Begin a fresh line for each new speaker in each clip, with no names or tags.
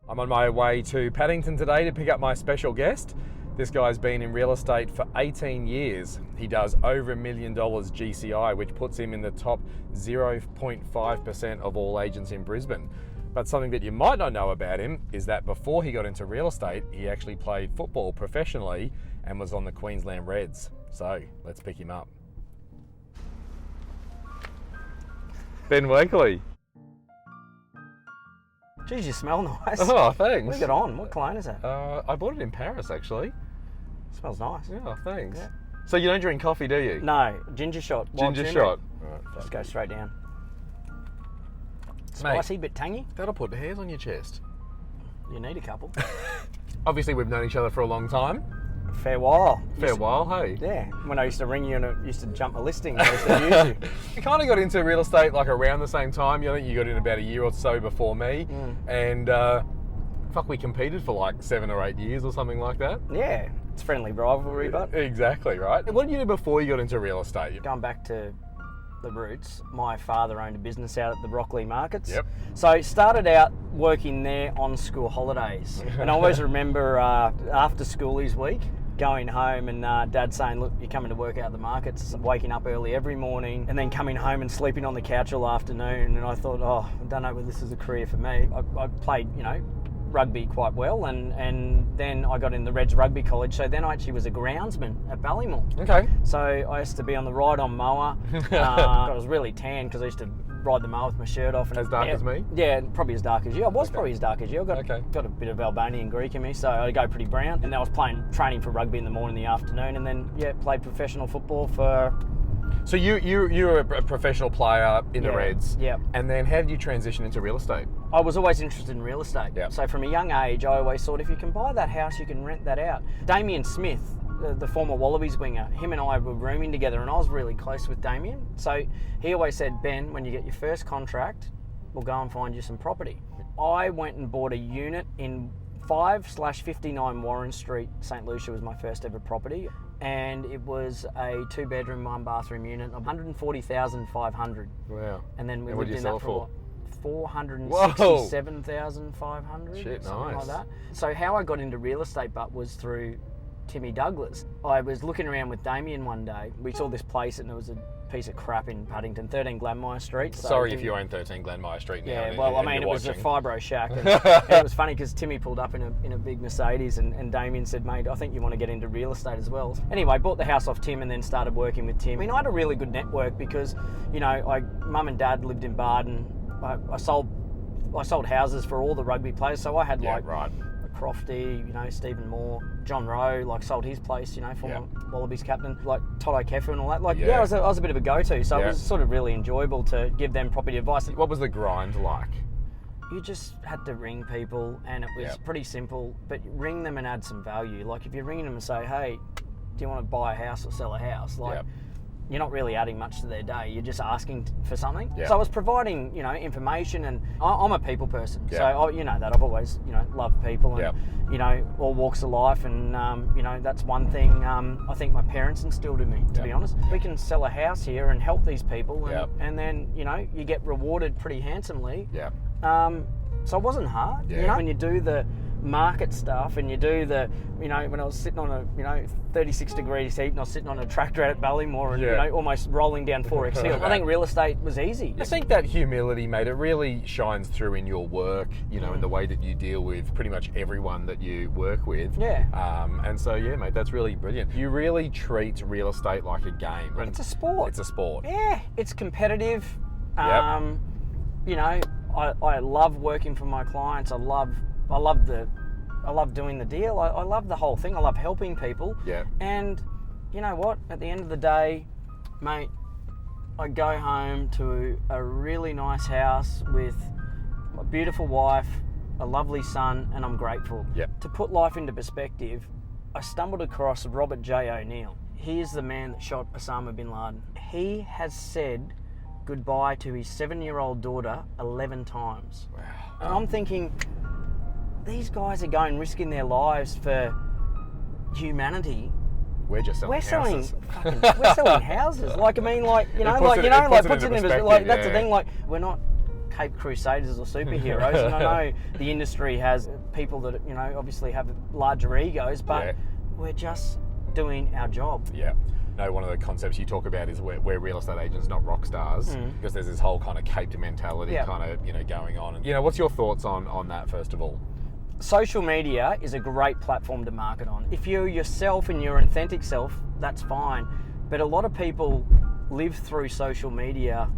I'm on my way to Paddington today to pick up my special guest. This guy's been in real estate for 18 years. He does over $1 million GCI, which puts him in the top 0.5% of all agents in Brisbane. But something that you might not know about him is that before he got into real estate, he actually played football professionally and was on the Queensland Reds. So let's pick him up. Ben Wakely.
Geez, you smell nice.
Oh, thanks.
Leave it on. What cologne is that?
I bought it in Paris, actually.
Smells nice.
Yeah, thanks.
Yeah.
So you don't drink coffee, do you?
No, ginger shot.
Ginger shot.
Right, just go straight down. Spicy, bit tangy.
That'll put hairs on your chest.
You need a couple.
Obviously, we've known each other for a long time.
Fair while.
Fair while, hey?
Yeah. When I used to ring you and it used to jump a listing, I used to use you.
We kind of got into real estate like around the same time. I think you got in about a year or so before me. And we competed for like 7 or 8 years or something like that.
Yeah. It's friendly rivalry, but...
Exactly, right? What did you do before you got into real estate?
Going back to the roots, my father owned a business out at the Broccoli markets.
Yep.
So started out working there on school holidays. And I always remember after schoolies week, going home and Dad saying, look, you're coming to work out the markets, waking up early every morning and then coming home and sleeping on the couch all afternoon. And I thought, I don't know whether this is a career for me. I played, rugby quite well and then I got in the Reds Rugby College. So then I actually was a groundsman at Ballymore.
Okay.
So I used to be on the ride-on mower. I was really tan because I used to ride the mower with my shirt off. And,
as dark as me?
Yeah, probably as dark as you. I was probably as dark as you. I got a bit of Albanian Greek in me, so I go pretty brown. And then I was training for rugby in the morning, in the afternoon, and then played professional football for...
So you were a professional player in the Reds.
Yeah.
And then how did you transition into real estate?
I was always interested in real estate.
Yeah.
So from a young age, I always thought if you can buy that house, you can rent that out. Damien Smith, the former Wallabies winger, him and I were rooming together and I was really close with Damien. So he always said, Ben, when you get your first contract, we'll go and find you some property. I went and bought a unit in 5/59 Warren Street, St. Lucia was my first ever property. And it was a 2-bedroom, 1-bathroom unit of $140,500.
Wow.
And then we
lived
in that for $467,500.
Shit,
something
nice.
like that. So how I got into real estate was through Timmy Douglas. I was looking around with Damien one day. We saw this place and it was a piece of crap in Paddington, 13 Glenmire Street. So
sorry if you own 13 Glenmire Street now.
Yeah, well, it was a fibro shack. And it was funny because Timmy pulled up in a big Mercedes and Damien said, mate, I think you want to get into real estate as well. Anyway, bought the house off Tim and then started working with Tim. I mean, I had a really good network because, Mum and Dad lived in Barden. I sold houses for all the rugby players, so I had Crofty, Stephen Moore, John Rowe, sold his place, former Wallabies captain, Toto Kefu and all that. I was a bit of a go-to, so it was sort of really enjoyable to give them property advice.
What was the grind like?
You just had to ring people and it was pretty simple, but ring them and add some value. Like if you're ringing them and say, hey, do you want to buy a house or sell a house? You're not really adding much to their day. You're just asking for something. Yeah. So I was providing, information, and I'm a people person.
Yeah.
So that I've always, loved people and, all walks of life. And, that's one thing I think my parents instilled in me, to be honest. We can sell a house here and help these people and then, you get rewarded pretty handsomely.
Yeah.
So it wasn't hard.
Yeah.
When you do the market stuff and you do the, when I was sitting on a, 36 degrees heat and I was sitting on a tractor out at Ballymore and, almost rolling down 4X Hill. I think real estate was easy.
I think that humility, mate, it really shines through in your work, in the way that you deal with pretty much everyone that you work with.
Yeah.
And so, mate, that's really brilliant. You really treat real estate like a game.
It's a sport.
It's a sport.
Yeah, it's competitive.
Yep.
I love working for my clients. I love doing the deal. I love the whole thing. I love helping people.
Yeah.
And you know what? At the end of the day, mate, I go home to a really nice house with a beautiful wife, a lovely son, and I'm grateful.
Yep.
To put life into perspective, I stumbled across Robert J. O'Neill. He is the man that shot Osama bin Laden. He has said goodbye to his 7-year-old daughter 11 times.
Wow.
And I'm thinking, these guys are going risking their lives for humanity.
We're just selling houses.
We're selling houses. Puts it in perspective,
that's the thing.
we're not Cape Crusaders or superheroes. And I know the industry has people that, you know, obviously have larger egos, but we're just doing our job.
Yeah. No, one of the concepts you talk about is we're real estate agents, not rock stars, because there's this whole kind of caped mentality kind of, you know, going on. And, you know, what's your thoughts on that, first of all?
Social media is a great platform to market on. If you're yourself and your authentic self, that's fine. But a lot of people live through social media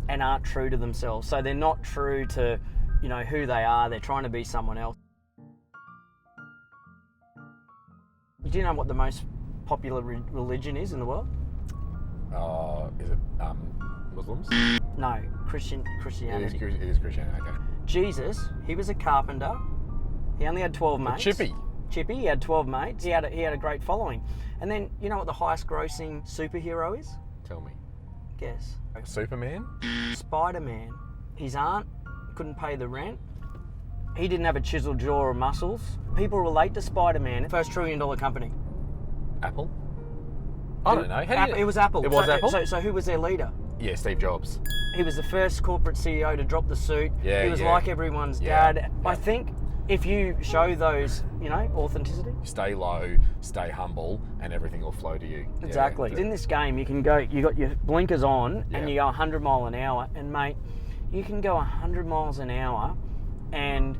and aren't true to themselves. So they're not true to, you know, who they are. They're trying to be someone else. Do you know what the most popular religion is in the world?
Is it Muslims?
No, Christianity.
It is Christianity, okay.
Jesus, he was a carpenter. He only had 12 mates.
Chippy,
he had 12 mates. He had a great following. And then, you know what the highest grossing superhero is?
Tell me.
Guess.
Superman?
Spider-Man. His aunt couldn't pay the rent. He didn't have a chiseled jaw or muscles. People relate to Spider-Man. First $1 trillion company.
Apple? I don't know.
It was Apple.
It was Apple?
So who was their leader?
Yeah, Steve Jobs.
He was the first corporate CEO to drop the suit.
Yeah,
he was like everyone's dad. I think if you show those, you know, authenticity.
Stay low, stay humble, and everything will flow to you.
Exactly. In this game, you can go, you got your blinkers on and you go 100 mile an hour. And mate, you can go 100 miles an hour and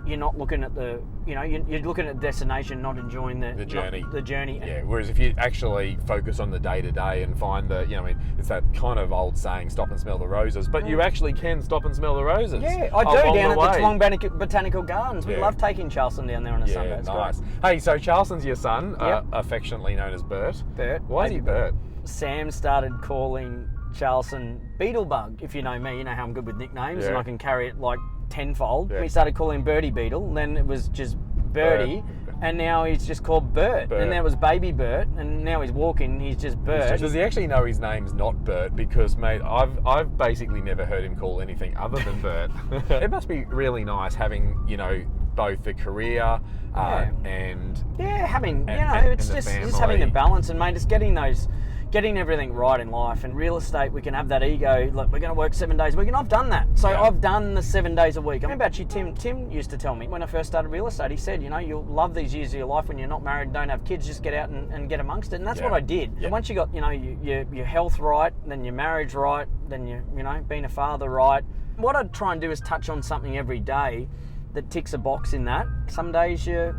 you're not looking at the, you know, you're looking at the destination, not enjoying the
journey.
The journey.
Yeah. Whereas if you actually focus on the day to day and find the, you know, I mean, it's that kind of old saying, "Stop and smell the roses," but you actually can stop and smell the roses.
Yeah, I do down at the Geelong Botanical Gardens. We love taking Charleston down there on a Sunday. It's
nice.
great.
Hey, so Charleston's your son, affectionately known as Bert.
Bert.
Why is he Bert?
Sam started calling Charleston Beetlebug. If you know me, you know how I'm good with nicknames and I can carry it like tenfold. We started calling him Birdie Beetle, then it was just Birdie, and now he's just called Bert. And then it was Baby Bert, and now he's walking, he's just Bert.
Does he actually know his name's not Bert? Because, mate, I've basically never heard him call anything other than Bert. It must be really nice having, you know, both the career and
having, you know, it's just having the balance, and mate, it's getting everything right in life. And real estate, we can have that ego, like we're going to work 7 days a week, and I've done that. So I've done the 7 days a week. I remember actually Tim used to tell me when I first started real estate, he said, you know, you'll love these years of your life when you're not married and don't have kids, just get out and get amongst it. And that's what I did. And once you got, you know, your health right, then your marriage right, then you know, being a father right. What I'd try and do is touch on something every day that ticks a box in that. Some days you're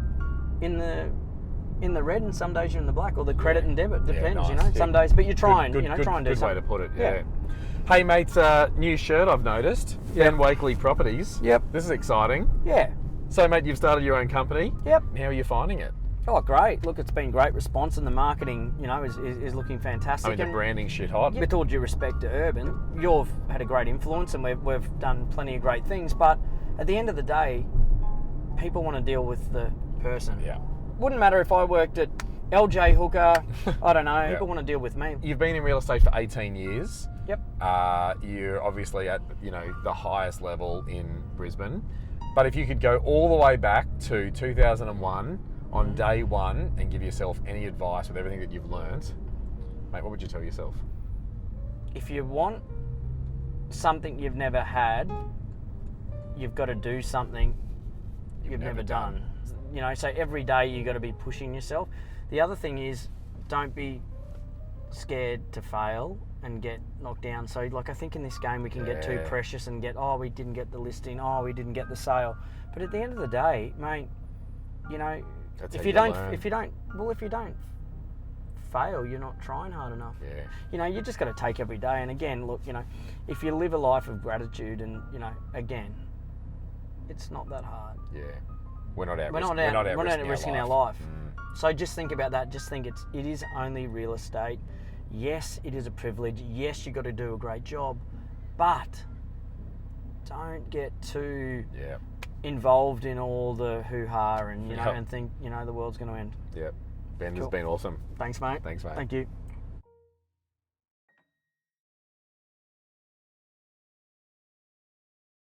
in the red, and some days you're in the black, or the credit and debit, depends, you know, some days, but you're trying, try and do something.
Good way to put it, Hey mate, new shirt I've noticed, Ben Wakely Properties. This is exciting. So mate, you've started your own company. How are you finding it?
Oh, great. Look, it's been great response, and the marketing, you know, is looking fantastic.
I mean, the branding's shit hot.
With all due respect to Urban, you've had a great influence, and we've done plenty of great things, but at the end of the day, people want to deal with the person. Wouldn't matter if I worked at LJ Hooker, I don't know, people want to deal with me.
You've been in real estate for 18 years.
Yep.
You're obviously at, you know, the highest level in Brisbane. But if you could go all the way back to 2001 on day one and give yourself any advice with everything that you've learnt, mate, what would you tell yourself?
If you want something you've never had, you've got to do something you've never done. You know, so every day you got to be pushing yourself. The other thing is, don't be scared to fail and get knocked down. So, like, I think in this game we can get too precious and get, we didn't get the listing, we didn't get the sale. But at the end of the day, mate, you know, if you don't fail, you're not trying hard enough. You know, you just got to take every day. And again, look, you know, if you live a life of gratitude, and you know, again, it's not that hard.
We're not out
risking our life. So just think about that. Just think it is only real estate. Yes, it is a privilege. Yes, you got to do a great job, but don't get too involved in all the hoo-ha and you know and think, you know, the world's going to end.
Ben, this has been awesome.
Thanks, mate.
Thanks, mate.
Thank you.